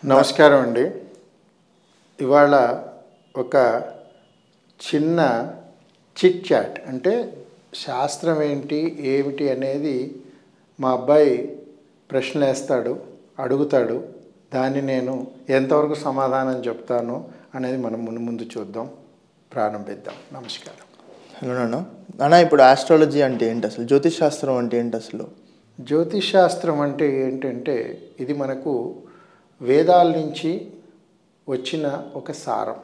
నమస్కారం అండి. ఇవాళ ఒక చిన్న చిట్ చాట్ అంటే శాస్త్రం ఏంటి ఏమిటి అనేది మా అబ్బాయి ప్రశ్నలు వేస్తాడు, అడుగుతాడు. దాన్ని నేను ఎంతవరకు సమాధానం చెప్తాను అనేది మనం ముందు చూద్దాం, ప్రారంభిద్దాం. నమస్కారం. హలో నాన్న, ఇప్పుడు ఆస్ట్రాలజీ అంటే ఏంటి, అసలు జ్యోతిష్ శాస్త్రం అంటే ఏంటి? అసలు జ్యోతిష్ శాస్త్రం అంటే ఏంటంటే ఇది మనకు వేదాల నుంచి వచ్చిన ఒక సారం.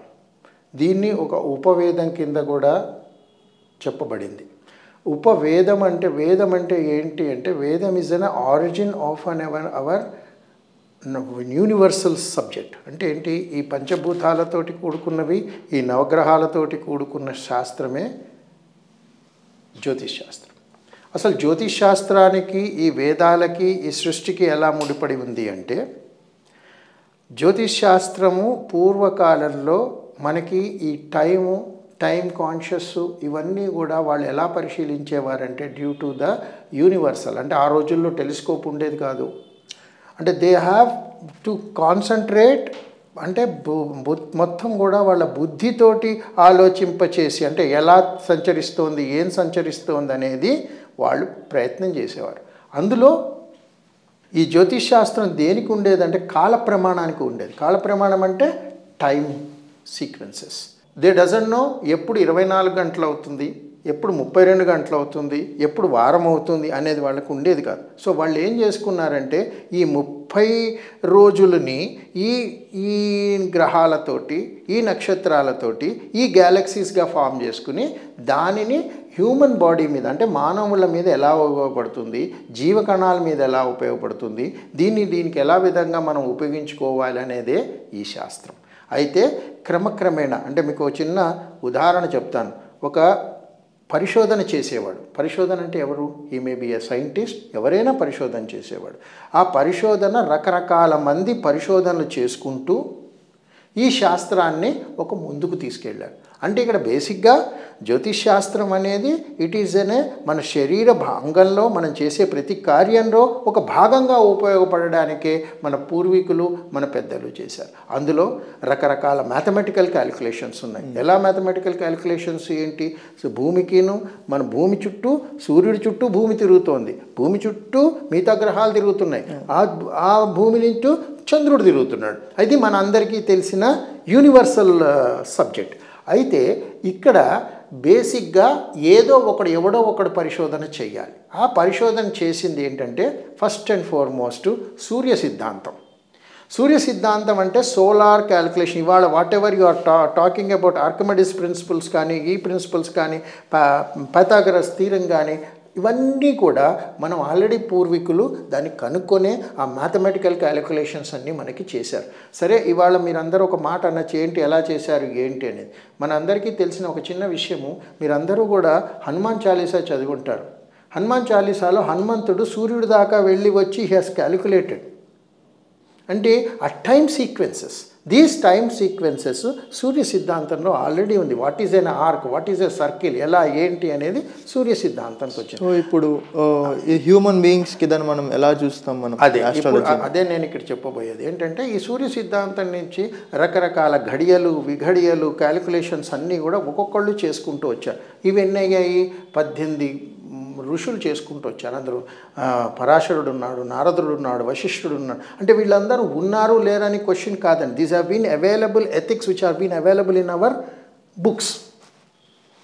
దీన్ని ఒక ఉపవేదం కింద కూడా చెప్పబడింది. ఉపవేదం అంటే వేదం అంటే ఏంటి అంటే వేదం is an origin of our universal subject. అంటే ఏంటి? ఈ పంచభూతాలతోటి కూడుకున్నవి, ఈ నవగ్రహాలతోటి కూడుకున్న శాస్త్రమే జ్యోతిష్ శాస్త్రం. అసలు జ్యోతిష్ శాస్త్రానికి, ఈ వేదాలకి, ఈ సృష్టికి ఎలా ముడిపడి ఉంది అంటే, జ్యోతిష్ శాస్త్రము పూర్వకాలంలో మనకి ఈ టైం కాన్షియస్ ఇవన్నీ కూడా వాళ్ళు ఎలా పరిశీలించేవారంటే డ్యూ టు ద యూనివర్సల్. అంటే ఆ రోజుల్లో టెలిస్కోప్ ఉండేది కాదు. అంటే దే హ్యావ్ టు కాన్సన్ట్రేట్, అంటే మొత్తం కూడా వాళ్ళ బుద్ధితోటి ఆలోచింపచేసి, అంటే ఎలా సంచరిస్తోంది, ఏం సంచరిస్తోంది అనేది వాళ్ళు ప్రయత్నం చేసేవారు. అందులో ఈ జ్యోతిష్ శాస్త్రం దేనికి ఉండేదంటే కాల ప్రమాణానికి ఉండేది. కాల ప్రమాణం అంటే time sequences. They doesn't know ఎప్పుడు 24 గంటలు అవుతుంది, ఎప్పుడు 32 గంటలు అవుతుంది, ఎప్పుడు వారం అవుతుంది అనేది వాళ్ళకు ఉండేది కాదు. సో వాళ్ళు ఏం చేసుకున్నారంటే ఈ 30 రోజులని ఈ గ్రహాలతోటి, ఈ నక్షత్రాలతోటి, ఈ గ్యాలక్సీస్గా ఫామ్ చేసుకుని దానిని హ్యూమన్ బాడీ మీద, అంటే మానవుల మీద ఎలా ఉపయోగపడుతుంది, జీవకణాల మీద ఎలా ఉపయోగపడుతుంది, దీనికి ఎలా విధంగా మనం ఉపయోగించుకోవాలి అనేదే ఈ శాస్త్రం. అయితే క్రమక్రమేణా, అంటే మీకు చిన్న ఉదాహరణ చెప్తాను. ఒక పరిశోధన చేసేవాడు, పరిశోధన అంటే ఎవరు? ఈ మే బి ఏ సైంటిస్ట్, ఎవరైనా పరిశోధన చేసేవాడు. ఆ పరిశోధన రకరకాల మంది పరిశోధనలు చేసుకుంటూ ఈ శాస్త్రాన్ని ఒక ముందుకు తీసుకెళ్ళారు. అంటే ఇక్కడ బేసిక్గా జ్యోతిష్ శాస్త్రం అనేది ఇట్ ఈజ్ మన శరీర భాగంలో మనం చేసే ప్రతి కార్యంలో ఒక భాగంగా ఉపయోగపడడానికే మన పూర్వీకులు, మన పెద్దలు చేశారు. అందులో రకరకాల మ్యాథమెటికల్ క్యాలిక్యులేషన్స్ ఉన్నాయి. ఎలా మ్యాథమెటికల్ క్యాలిక్యులేషన్స్ ఏంటి? సో భూమికిను, మన భూమి చుట్టూ, సూర్యుడి చుట్టూ భూమి తిరుగుతోంది, భూమి చుట్టూ మిగతా గ్రహాలు తిరుగుతున్నాయి, ఆ భూమి చుట్టూ చంద్రుడు తిరుగుతున్నాడు. అది మన అందరికీ తెలిసిన యూనివర్సల్ సబ్జెక్ట్. అయితే ఇక్కడ బేసిక్గా ఎవడో ఒకడు పరిశోధన చేయాలి. ఆ పరిశోధన చేసింది ఏంటంటే ఫస్ట్ అండ్ ఫార్మోస్ట్ సూర్య సిద్ధాంతం. సూర్య సిద్ధాంతం అంటే సోలార్ క్యాలిక్యులేషన్. ఇవాళ whatever you are talking about Archimedes principles కానీ, ఈ ప్రిన్సిపల్స్ కానీ, పైథాగరస్ థీరం కానీ, ఇవన్నీ కూడా మనం ఆల్రెడీ పూర్వీకులు దాన్ని కనుక్కొనే ఆ మ్యాథమెటికల్ క్యాలిక్యులేషన్స్ అన్నీ మనకి చేశారు. సరే, ఇవాళ మీరందరూ ఒక మాట అనొచ్చు, ఏంటి ఎలా చేశారు ఏంటి అనేది. మనందరికీ తెలిసిన ఒక చిన్న విషయము, మీరందరూ కూడా హనుమాన్ చాలీసా చదువుంటారు. హనుమాన్ చాలీసాలో హనుమంతుడు సూర్యుడి దాకా వెళ్ళి వచ్చి హీ హాస్ క్యాలిక్యులేటెడ్. అంటే ఆ time sequences, these time sequences సూర్య సిద్ధాంతంలో ఆల్రెడీ ఉంది. What is an arc, what is a circle, ఎలా ఏంటి అనేది సూర్య సిద్ధాంతానికి వచ్చింది. సో ఇప్పుడు ఈ హ్యూమన్ బీయింగ్స్కి దాన్ని మనం ఎలా చూస్తాం? మనం అదే నేను ఇక్కడ చెప్పబోయేది ఏంటంటే, ఈ సూర్య సిద్ధాంతం నుంచి రకరకాల ఘడియలు, విఘడియలు, క్యాలిక్యులేషన్స్ అన్నీ కూడా ఒక్కొక్కళ్ళు చేసుకుంటూ వచ్చారు. ఇవి ఎన్ని అయ్యాయి? 18 ఋషులు చేసుకుంటూ వచ్చారు. అందరూ పరాశరుడు ఉన్నాడు, నారదుడు ఉన్నాడు, వశిష్ఠుడు ఉన్నాడు. అంటే వీళ్ళందరూ ఉన్నారు లేరని క్వశ్చన్ కాదండి. These have been available ethics which have been available in our books.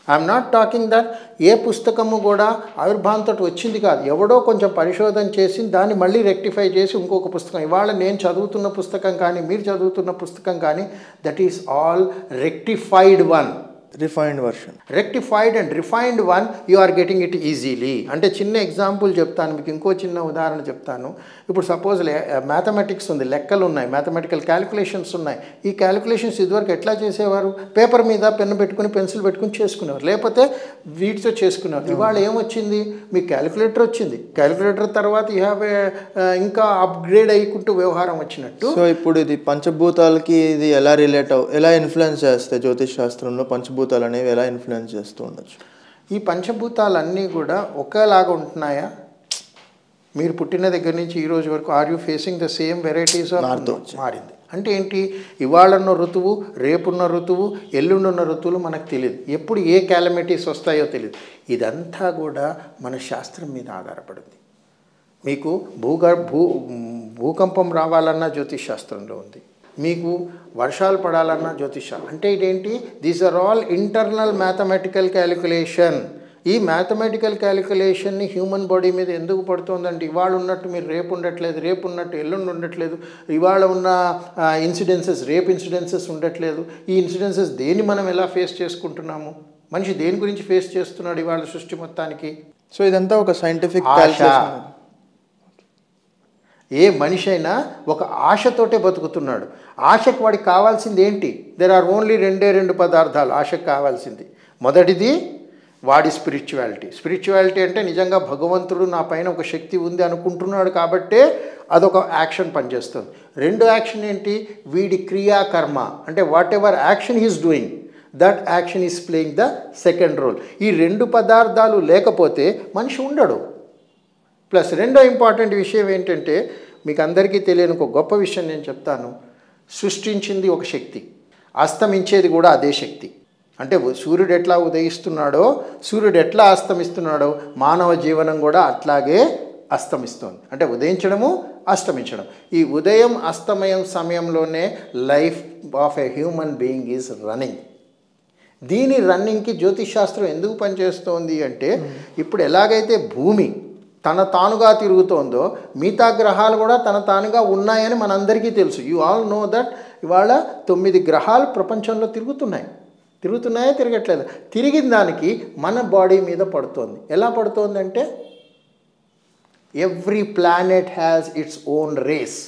I'm not talking that ఏ పుస్తకము కూడా ఆవిర్భావంతో వచ్చింది కాదు. ఎవడో కొంచెం పరిశోధన చేసి దాన్ని మళ్ళీ రెక్టిఫై చేసి ఇంకొక పుస్తకం, ఇవాళ నేను చదువుతున్న పుస్తకం కానీ, మీరు చదువుతున్న పుస్తకం కానీ, that is all rectified one. Refined version. Rectified and refined one, you are getting it easily. అంటే చిన్న ఎగ్జాంపుల్ చెప్తాను మీకు, ఇంకో చిన్న ఉదాహరణ చెప్తాను. ఇప్పుడు సపోజ్ మ్యాథమెటిక్స్ ఉంది, లెక్కలు ఉన్నాయి, మ్యాథమెటికల్ క్యాలిక్యులేషన్స్ ఉన్నాయి. ఈ క్యాలిక్యులేషన్స్ ఇదివరకు ఎట్లా చేసేవారు? పేపర్ మీద పెన్ను పెట్టుకుని, పెన్సిల్ పెట్టుకుని చేసుకునేవారు, లేకపోతే వీటితో చేసుకునేవారు. ఇవాళ ఏమొచ్చింది? మీకు క్యాలిక్యులేటర్ వచ్చింది. క్యాలిక్యులేటర్ తర్వాత యూ హ్యావ్ ఇంకా అప్గ్రేడ్ అయ్యుకుంటూ వ్యవహారం వచ్చినట్టు. సో ఇప్పుడు ఇది పంచభూతాలకి ఇది ఎలా ఎలా ఇన్ఫ్లుయెన్స్ చేస్తాయి? జ్యోతిష్ శాస్త్రంలో పంచభూతాలు అనేవి ఎలా ఇన్ఫ్లుయెన్స్ చేస్తూ ఉండొచ్చు? ఈ పంచభూతాలన్నీ కూడా ఒకేలాగా ఉంటున్నాయా? మీరు పుట్టిన దగ్గర నుంచి ఈ రోజు వరకు are you facing the same varieties of? మారింది. అంటే ఏంటి? ఇవాళన్న ఋతువు, రేపున్న ఋతువు, ఎల్లుండున్న ఋతువులు మనకు తెలియదు. ఎప్పుడు ఏ క్యాలమిటీస్ వస్తాయో తెలియదు. ఇదంతా కూడా మన శాస్త్రం మీద ఆధారపడింది. మీకు భూకంపం రావాలన్నా జ్యోతిష్ శాస్త్రంలో ఉంది. మీకు వర్షాలు పడాలన్నా జ్యోతిషం. అంటే ఇదేంటి? These are all internal mathematical calculation. ఈ మ్యాథమెటికల్ క్యాలిక్యులేషన్ని హ్యూమన్ బాడీ మీద ఎందుకు పడుతుందంటే ఇవాళ ఉన్నట్టు మీరు రేపు ఉండట్లేదు, రేపు ఉన్నట్టు ఎల్లుండి ఉండట్లేదు, ఇవాళ ఉన్న ఇన్సిడెన్సెస్ రేపు ఇన్సిడెన్సెస్ ఉండట్లేదు. ఈ ఇన్సిడెన్సెస్ దేన్ని మనం ఎలా ఫేస్ చేసుకుంటున్నాము? మనిషి దేని గురించి ఫేస్ చేస్తున్నాడు ఇవాళ సృష్టి మొత్తానికి? సో ఇదంతా ఒక సైంటిఫిక్ ఆశ. ఏ మనిషి అయినా ఒక ఆశతోటే బతుకుతున్నాడు. ఆశకు వాడికి కావాల్సింది ఏంటి? దెర్ ఆర్ ఓన్లీ రెండు పదార్థాలు ఆశకు కావాల్సింది. మొదటిది వాడి స్పిరిచువాలిటీ అంటే నిజంగా భగవంతుడు నా పైన ఒక శక్తి ఉంది అనుకుంటున్నాడు కాబట్టే అదొక యాక్షన్ పనిచేస్తుంది. రెండో యాక్షన్ ఏంటి? వీడి క్రియాకర్మ అంటే whatever action he's doing, that action is playing the second role. ఈ రెండు పదార్థాలు లేకపోతే మనిషి ఉండడు. ప్లస్ రెండో ఇంపార్టెంట్ విషయం ఏంటంటే, మీకు అందరికీ తెలియని ఒక గొప్ప విషయం నేను చెప్తాను. సృష్టించింది ఒక శక్తి, అస్తమించేది కూడా అదే శక్తి. అంటే సూర్యుడు ఎట్లా ఉదయిస్తున్నాడో, సూర్యుడు ఎట్లా అస్తమిస్తున్నాడో, మానవ జీవనం కూడా అట్లాగే అస్తమిస్తుంది. అంటే ఉదయించడము, అస్తమించడం. ఈ ఉదయం అస్తమయం సమయంలోనే life of a human being is running. దీని రన్నింగ్కి జ్యోతిష్ శాస్త్రం ఎందుకు పనిచేస్తోంది అంటే, ఇప్పుడు ఎలాగైతే భూమి తన తానుగా తిరుగుతోందో మిగతా గ్రహాలు కూడా తన తానుగా ఉన్నాయని మనందరికీ తెలుసు. యు ఆల్ నో దట్ ఇవాళ 9 గ్రహాలు ప్రపంచంలో తిరుగుతున్నాయా తిరగట్లేదు? తిరిగిన దానికి మన బాడీ మీద పడుతోంది. ఎలా పడుతోందంటే every planet has its own rays.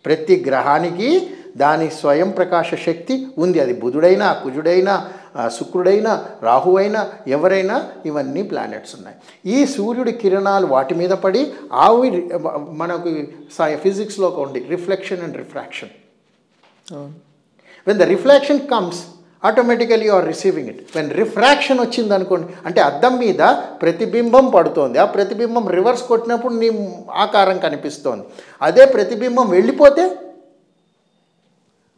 ప్రతి గ్రహానికి దాని స్వయం ప్రకాశ శక్తి ఉంది. అది బుధుడైనా, కుజుడైనా, శుక్రుడైనా, రాహువైనా, ఎవరైనా, ఇవన్నీ ప్లానెట్స్ ఉన్నాయి. ఈ సూర్యుడి కిరణాలు వాటి మీద పడి అవి మనకు ఫిజిక్స్లో ఉంది reflection and refraction. When the reflection comes automatically you are receiving it. When refraction వచ్చింది అనుకోండి, అంటే అద్దం మీద ప్రతిబింబం పడుతోంది. ఆ ప్రతిబింబం రివర్స్ కొట్టినప్పుడు నీ ఆకారం కనిపిస్తోంది. అదే ప్రతిబింబం వెళ్ళిపోతే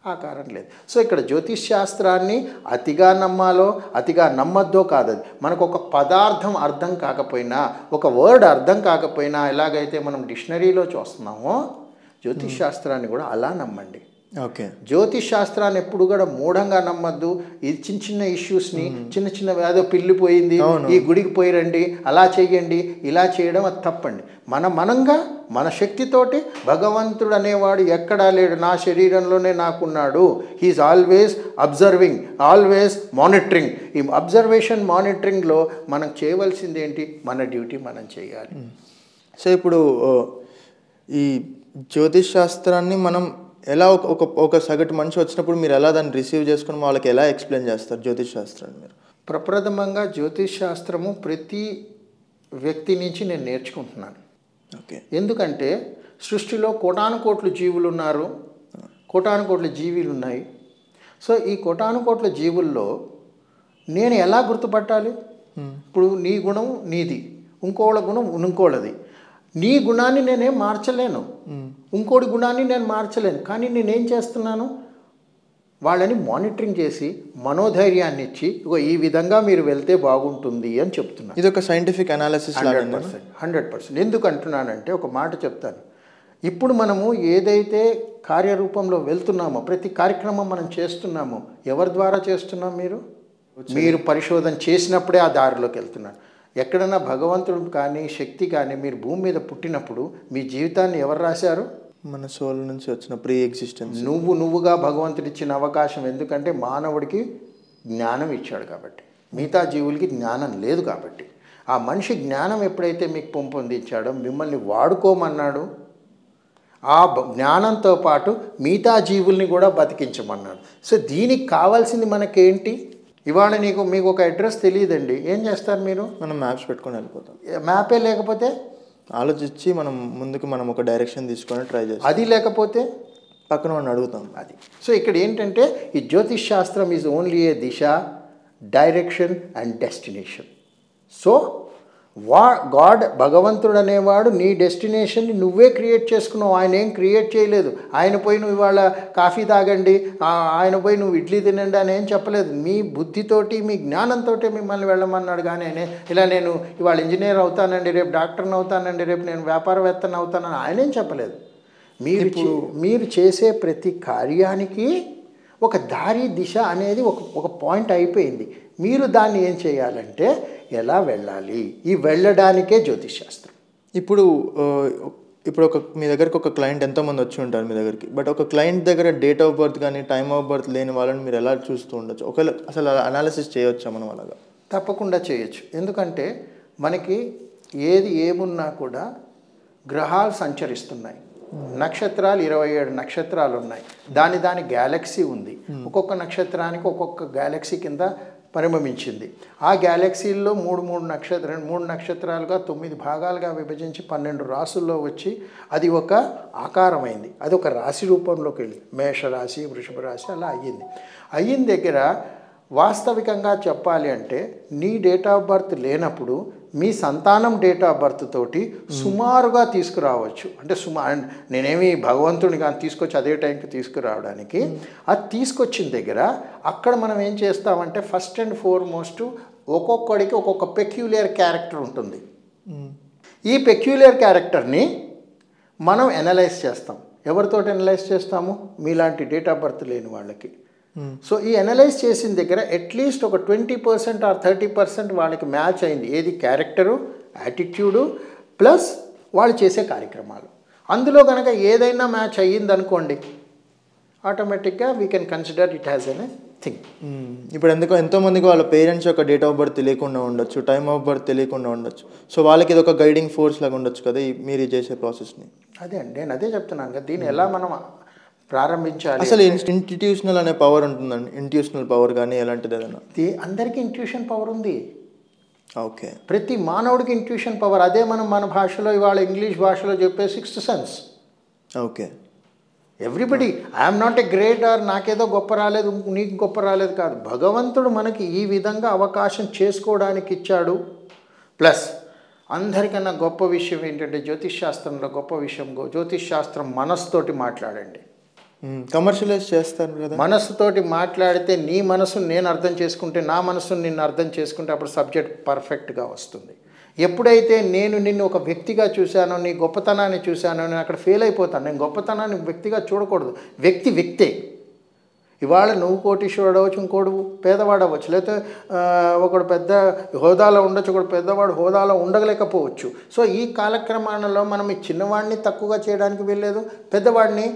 ఆకారం లేదు. సో ఇక్కడ జ్యోతిష్ శాస్త్రాన్ని అతిగా నమ్మాలో అతిగా నమ్మద్దో కాదది. మనకు ఒక పదార్థం అర్థం కాకపోయినా, ఒక వర్డ్ అర్థం కాకపోయినా, ఎలాగైతే మనం డిక్షనరీలో చూస్తున్నామో జ్యోతిష్ శాస్త్రాన్ని కూడా అలా నమ్మండి. ఓకే. జ్యోతిష్ శాస్త్రాన్ని ఎప్పుడు కూడా మూఢంగా నమ్మద్దు. ఇది చిన్న ఇష్యూస్ని, చిన్న ఏదో పిల్లిపోయింది, ఈ గుడికి పోయి రండి, అలా చేయండి, ఇలా చేయడం అది తప్పండి. మనంగా మన శక్తితోటి భగవంతుడు అనేవాడు ఎక్కడా లేడు, నా శరీరంలోనే నాకున్నాడు. He's always observing, always monitoring. ఈ అబ్జర్వేషన్ మానిటరింగ్లో మనం చేయవలసింది ఏంటి? మన డ్యూటీ మనం చేయాలి. సో ఇప్పుడు ఈ జ్యోతిష్ శాస్త్రాన్ని మనం ఎలా ఒక సగటు మనిషి వచ్చినప్పుడు మీరు ఎలా దాన్ని రిసీవ్ చేసుకుని వాళ్ళకి ఎలా ఎక్స్ప్లెయిన్ చేస్తారు జ్యోతిష్ శాస్త్రాన్ని మీరు? ప్రప్రథమంగా జ్యోతిష్ శాస్త్రము ప్రతి వ్యక్తి నుంచి నేను నేర్చుకుంటున్నాను. ఓకే. ఎందుకంటే సృష్టిలో కోటానుకోట్ల జీవులు ఉన్నారు, కోటానుకోట్ల జీవులు ఉన్నాయి. సో ఈ కోటానుకోట్ల జీవుల్లో నేను ఎలా గుర్తుపట్టాలి? ఇప్పుడు నీ గుణం నీది, ఇంకోళ్ళ గుణం ఇంకోళ్ళది. నీ గుణాన్ని నేనేం మార్చలేను, ఇంకోటి గుణాన్ని నేను మార్చలేను. కానీ నేనేం చేస్తున్నాను? వాళ్ళని మానిటరింగ్ చేసి మనోధైర్యాన్ని ఇచ్చి ఈ విధంగా మీరు వెళ్తే బాగుంటుంది అని చెప్తున్నాను. ఇది ఒక సైంటిఫిక్ అనాలిసిస్ 100%. ఎందుకు అంటున్నానంటే ఒక మాట చెప్తాను. ఇప్పుడు మనము ఏదైతే కార్యరూపంలో వెళ్తున్నామో, ప్రతి కార్యక్రమం మనం చేస్తున్నామో, ఎవరి ద్వారా చేస్తున్నాం? మీరు పరిశోధన చేసినప్పుడే ఆ దారిలోకి వెళ్తున్నారు. ఎక్కడన్నా భగవంతుడు కానీ శక్తి కానీ మీరు భూమి మీద పుట్టినప్పుడు మీ జీవితాన్ని ఎవరు రాశారు? మన సోల్ నుంచి వచ్చిన ప్రీ ఎగ్జిస్టెన్స్. నువ్వుగా భగవంతుడు ఇచ్చిన అవకాశం. ఎందుకంటే మానవుడికి జ్ఞానం ఇచ్చాడు కాబట్టి, మిగతా జీవులకి జ్ఞానం లేదు కాబట్టి. ఆ మనిషి జ్ఞానం ఎప్పుడైతే మీకు పెంపొందించాడో, మిమ్మల్ని వాడుకోమన్నాడు, ఆ జ్ఞానంతో పాటు మిగతా జీవుల్ని కూడా బతికించమన్నాడు. సో దీనికి కావాల్సింది మనకేంటి? ఇవాళ మీకు ఒక అడ్రస్ తెలియదండి, ఏం చేస్తారు మీరు? మనం మ్యాప్స్ పెట్టుకొని వెళ్ళిపోతాం. మ్యాపే లేకపోతే ఆలోచించి మనం ఒక డైరెక్షన్ తీసుకొని ట్రై చేస్తాం. అది లేకపోతే పక్కన వాడిని అడుగుతాం. అది. సో ఇక్కడ ఏంటంటే ఈ జ్యోతిష్ శాస్త్రం is only A Disha, direction and destination. So God భగవంతుడు అనేవాడు నీ డెస్టినేషన్ని నువ్వే క్రియేట్ చేసుకున్నావు. ఆయన ఏం క్రియేట్ చేయలేదు. ఆయన పోయి నువ్వు ఇవాళ కాఫీ తాగండి, ఆయన పోయి నువ్వు ఇడ్లీ తినండి అని ఏం చెప్పలేదు. మీ బుద్ధితోటి మీ జ్ఞానంతో మిమ్మల్ని వెళ్ళమన్నాడు. కానీ ఇలా నేను ఇవాళ ఇంజనీర్ అవుతానండి, రేపు డాక్టర్ని అవుతానండి, రేపు నేను వ్యాపారవేత్తని అవుతానని ఆయన ఏం చెప్పలేదు. మీరు చేసే ప్రతి కార్యానికి ఒక దారి దిశ అనేది ఒక పాయింట్ అయిపోయింది. మీరు దాన్ని ఏం చేయాలంటే ఎలా వెళ్ళాలి, ఈ వెళ్ళడానికే జ్యోతిష్ శాస్త్రం. ఇప్పుడు మీ దగ్గరికి ఒక క్లయింట్ ఎంతోమంది వచ్చి ఉంటారు మీ దగ్గరికి. బట్ ఒక క్లయింట్ దగ్గర డేట్ ఆఫ్ బర్త్ కానీ టైమ్ ఆఫ్ బర్త్ లేని వాళ్ళని మీరు ఎలా చూస్తూ ఉండొచ్చు? ఒకవేళ అసలు అనాలిసిస్ చేయవచ్చా మనం అలాగా? తప్పకుండా చేయొచ్చు. ఎందుకంటే మనకి ఏది ఏమున్నా కూడా గ్రహాలు సంచరిస్తున్నాయి. నక్షత్రాలు 27 నక్షత్రాలు ఉన్నాయి. దాని గ్యాలక్సీ ఉంది. ఒక్కొక్క నక్షత్రానికి ఒక్కొక్క గ్యాలక్సీ కింద పరిణమించింది. ఆ గ్యాలక్సీల్లో మూడు నక్షత్రాలుగా 9 భాగాలుగా విభజించి 12 రాసుల్లో వచ్చి అది ఒక ఆకారమైంది. అది ఒక రాశి రూపంలోకి వెళ్ళి మేషరాశి, వృషభ రాశి అలా అయిన దగ్గర వాస్తవికంగా చెప్పాలి అంటే నీ డేట్ ఆఫ్ బర్త్ లేనప్పుడు మీ సంతానం డేట్ ఆఫ్ బర్త్ తోటి సుమారుగా తీసుకురావచ్చు. అంటే నేనేమి భగవంతుడిని కానీ తీసుకొచ్చి అదే టైంకి తీసుకురావడానికి, అది తీసుకొచ్చిన దగ్గర అక్కడ మనం ఏం చేస్తామంటే ఫస్ట్ అండ్ ఫార్మోస్ట్ ఒక్కొక్కడికి ఒక్కొక్క పెక్యులియర్ క్యారెక్టర్ ఉంటుంది. ఈ పెక్యులియర్ క్యారెక్టర్ని మనం అనలైజ్ చేస్తాం. ఎవరితో అనలైజ్ చేస్తాము? మీలాంటి డేట్ ఆఫ్ బర్త్ లేని వాళ్ళకి. సో ఈ అనలైజ్ చేసిన దగ్గర అట్లీస్ట్ ఒక 20% ఆర్ 30% వాళ్ళకి మ్యాచ్ అయింది. ఏది? క్యారెక్టరు, యాటిట్యూడు ప్లస్ వాళ్ళు చేసే కార్యక్రమాలు. అందులో కనుక ఏదైనా మ్యాచ్ అయ్యింది అనుకోండి, ఆటోమేటిక్గా we can consider it has N thing. ఇప్పుడు ఎంతోమందికి వాళ్ళ పేరెంట్స్ యొక్క డేట్ ఆఫ్ బర్త్ తెలియకుండా ఉండొచ్చు, టైమ్ ఆఫ్ బర్త్ తెలియకుండా ఉండొచ్చు. సో వాళ్ళకి ఇది ఒక గైడింగ్ ఫోర్స్ లాగా ఉండొచ్చు కదా మీరు చేసే ప్రాసెస్ని. అదే అండి, నేను అదే చెప్తున్నాను కదా. దీన్ని ఎలా మనం ప్రారంభించాలి? అసలు ఇంట్యూషనల్ అనే పవర్ ఉంటుందండి. ఇంట్యూషనల్ పవర్ కానీ ఎలాంటిది ఏదైనా? అందరికీ ఇంట్యూషన్ పవర్ ఉంది. ఓకే, ప్రతి మానవుడికి ఇంట్యూషన్ పవర్. అదే మన భాషలో ఇవాళ ఇంగ్లీష్ భాషలో చెప్పే 6th sense. Okay, everybody I'm not a great or నాకేదో గొప్ప రాలేదు, నీకు గొప్ప రాలేదు కాదు. భగవంతుడు మనకి ఈ విధంగా అవకాశం చేసుకోవడానికి ఇచ్చాడు. ప్లస్ అందరికన్నా గొప్ప విషయం ఏంటంటే జ్యోతిష్ శాస్త్రంలో గొప్ప విషయం, జ్యోతిష్ శాస్త్రం మనస్సుతోటి మాట్లాడండి. కమర్షియలైజ్ చేస్తారు కదా. మనస్సుతోటి మాట్లాడితే నీ మనసును నేను అర్థం చేసుకుంటే, నా మనసును నిన్ను అర్థం చేసుకుంటే అప్పుడు సబ్జెక్ట్ పర్ఫెక్ట్గా వస్తుంది. ఎప్పుడైతే నేను నిన్ను ఒక వ్యక్తిగా చూశానో, నీ గొప్పతనాన్ని చూశానో, నేను అక్కడ ఫెయిల్ అయిపోతాను. నేను గొప్పతనాన్ని వ్యక్తిగా చూడకూడదు. వ్యక్తే. ఇవాళ నువ్వు కోటీశ్వరుడు అవ్వచ్చు, ఇంకోడు పేదవాడు అవ్వచ్చు, లేకపోతే ఒకడు పెద్ద హోదాలో ఉండొచ్చు, ఒకడు పెద్దవాడు హోదాలో ఉండలేకపోవచ్చు. సో ఈ కాలక్రమాలలో మనం ఈ చిన్నవాడిని తక్కువగా చేయడానికి వీల్లేదు, పెద్దవాడిని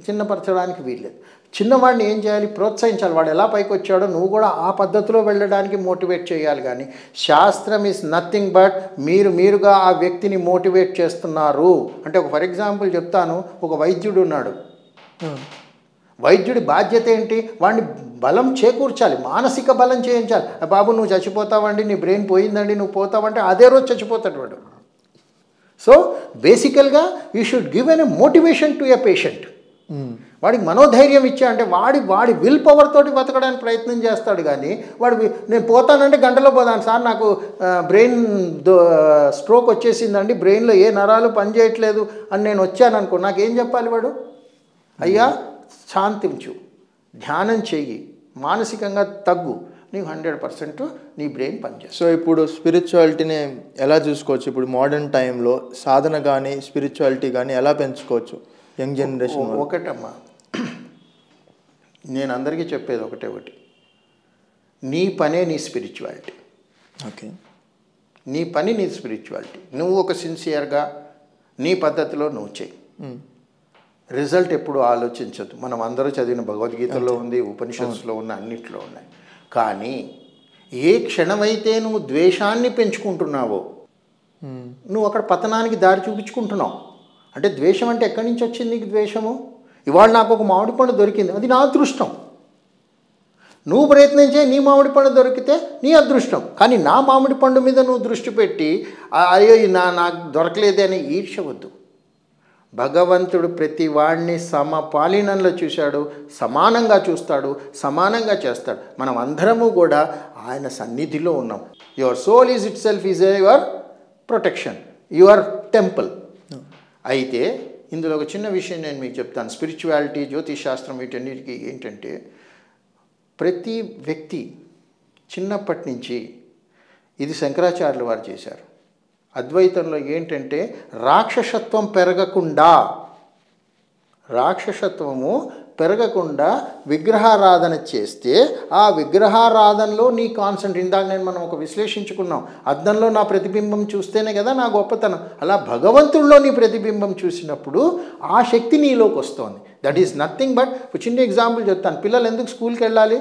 చిన్నపరచడానికి వీల్లేదు. చిన్నవాడిని ఏం చేయాలి? ప్రోత్సహించాలి. వాడు ఎలా పైకి వచ్చాడో నువ్వు కూడా ఆ పద్ధతిలో వెళ్ళడానికి మోటివేట్ చేయాలి. కానీ శాస్త్రం ఈజ్ నథింగ్ బట్ మీరుగా ఆ వ్యక్తిని మోటివేట్ చేస్తున్నారు. అంటే ఫర్ ఎగ్జాంపుల్ చెప్తాను, ఒక వైద్యుడు ఉన్నాడు. వైద్యుడి బాధ్యత ఏంటి? వాడిని బలం చేకూర్చాలి, మానసిక బలం చేయించాలి. బాబు నువ్వు చచ్చిపోతావండి, నీ బ్రెయిన్ పోయిందండి, నువ్వు పోతావంటే అదే రోజు చచ్చిపోతాడు వాడు. సో బేసికల్గా you should give an motivation to a patient. వాడికి మనోధైర్యం ఇచ్చా అంటే వాడి విల్ పవర్ తోటి బతకడానికి ప్రయత్నం చేస్తాడు. కానీ నేను పోతానంటే గంటలో పోతాను సార్, నాకు బ్రెయిన్ స్ట్రోక్ వచ్చేసిందండి, బ్రెయిన్లో ఏ నరాలు పనిచేయట్లేదు అని నేను వచ్చాను అనుకో, నాకేం చెప్పాలి వాడు? అయ్యా శాంతించు, ధ్యానం చెయ్యి, మానసికంగా తగ్గు, నీకు 100% నీ బ్రెయిన్ పనిచేస్తుంది. సో ఇప్పుడు స్పిరిచువాలిటీని ఎలా చూసుకోవచ్చు? ఇప్పుడు మోడర్న్ టైంలో సాధన కానీ స్పిరిచువాలిటీ కానీ ఎలా పెంచుకోవచ్చు యంగ్ జనరేషన్? ఒకటమ్మా, నేను అందరికీ చెప్పేది ఒకటి, నీ పనే నీ స్పిరిచువాలిటీ. ఓకే, నీ పని నీ స్పిరిచువాలిటీ. నువ్వు ఒక సిన్సియర్గా నీ పద్ధతిలో నువ్వు చెయ్యి. రిజల్ట్ ఎప్పుడు ఆలోచించదు. మనం అందరూ చదివిన భగవద్గీతలో ఉంది, ఉపనిషత్తులో ఉన్న అన్నిట్లో ఉన్నాయి. కానీ ఏ క్షణమైతే నువ్వు ద్వేషాన్ని పెంచుకుంటున్నావో నువ్వు అక్కడ పతనానికి దారి చూపించుకుంటున్నావు. అంటే ద్వేషం అంటే ఎక్కడి నుంచి వచ్చింది నీకు ద్వేషము? ఇవాళ నాకు ఒక మామిడి పండు దొరికింది, అది నా అదృష్టం. నువ్వు ప్రయత్నించే నీ మామిడి పండు దొరికితే నీ అదృష్టం. కానీ నా మామిడి పండు మీద నువ్వు దృష్టి పెట్టి అయ్యో నాకు దొరకలేదే అని ఈర్ష్య వద్దు. భగవంతుడు ప్రతి వాడిని సమపాలినంలో చూశాడు, సమానంగా చూస్తాడు, సమానంగా చేస్తాడు. మనం అందరము కూడా ఆయన సన్నిధిలో ఉన్నాం. Your soul is itself is your protection, your temple. అయితే ఇందులో ఒక చిన్న విషయం నేను మీకు చెప్తాను. స్పిరిచువాలిటీ, జ్యోతిష్ శాస్త్రం వీటన్నిటికీ ఏంటంటే, ప్రతి వ్యక్తి చిన్నప్పటి నుంచి, ఇది శంకరాచార్యులు వారు చేశారు. అద్వైతంలో ఏంటంటే రాక్షసత్వం పెరగకుండా విగ్రహారాధన చేస్తే ఆ విగ్రహారాధనలో నీ కాన్సంట్రేట్, ఇందాక మనం ఒక విశ్లేషించుకున్నాం, అద్దంలో నా ప్రతిబింబం చూస్తేనే కదా నా గొప్పతనం. అలా భగవంతుడిలో నీ ప్రతిబింబం చూసినప్పుడు ఆ శక్తి నీలోకి వస్తుంది. దట్ ఈస్ నథింగ్ బట్, చిన్న ఎగ్జాంపుల్ చెప్తాను. పిల్లలు ఎందుకు స్కూల్కి వెళ్ళాలి?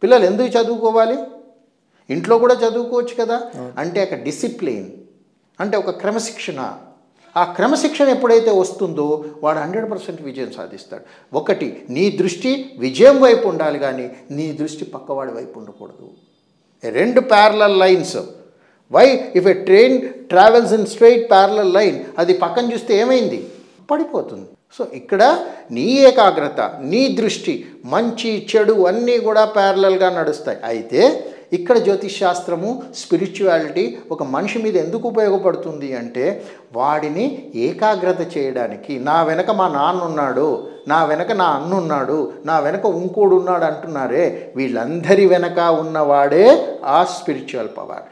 పిల్లలు ఎందుకు చదువుకోవాలి? ఇంట్లో కూడా చదువుకోవచ్చు కదా. అంటే ఒక డిసిప్లిన్, అంటే ఒక క్రమశిక్షణ. ఆ క్రమశిక్షణ ఎప్పుడైతే వస్తుందో వాడు 100% విజయం సాధిస్తాడు. ఒకటి, నీ దృష్టి విజయం వైపు ఉండాలి, కానీ నీ దృష్టి పక్కవాడి వైపు ఉండకూడదు. 2 parallel lines. Why if a train travels in straight parallel line, అది పక్కన చూస్తే ఏమైంది? పడిపోతుంది. సో ఇక్కడ నీ ఏకాగ్రత, నీ దృష్టి, మంచి చెడు అన్నీ కూడా ప్యారలల్గా నడుస్తాయి. అయితే ఇక్కడ జ్యోతిష్ శాస్త్రము, స్పిరిచువాలిటీ ఒక మనిషి మీద ఎందుకు ఉపయోగపడుతుంది అంటే, వాడిని ఏకాగ్రత చేయడానికి. నా వెనక మా నాన్న ఉన్నాడు, నా వెనక నా అన్న ఉన్నాడు, నా వెనక ఇంకోడు ఉన్నాడు అంటున్నారే, వీళ్ళందరి వెనక ఉన్నవాడే ఆ స్పిరిచువల్ పవర్.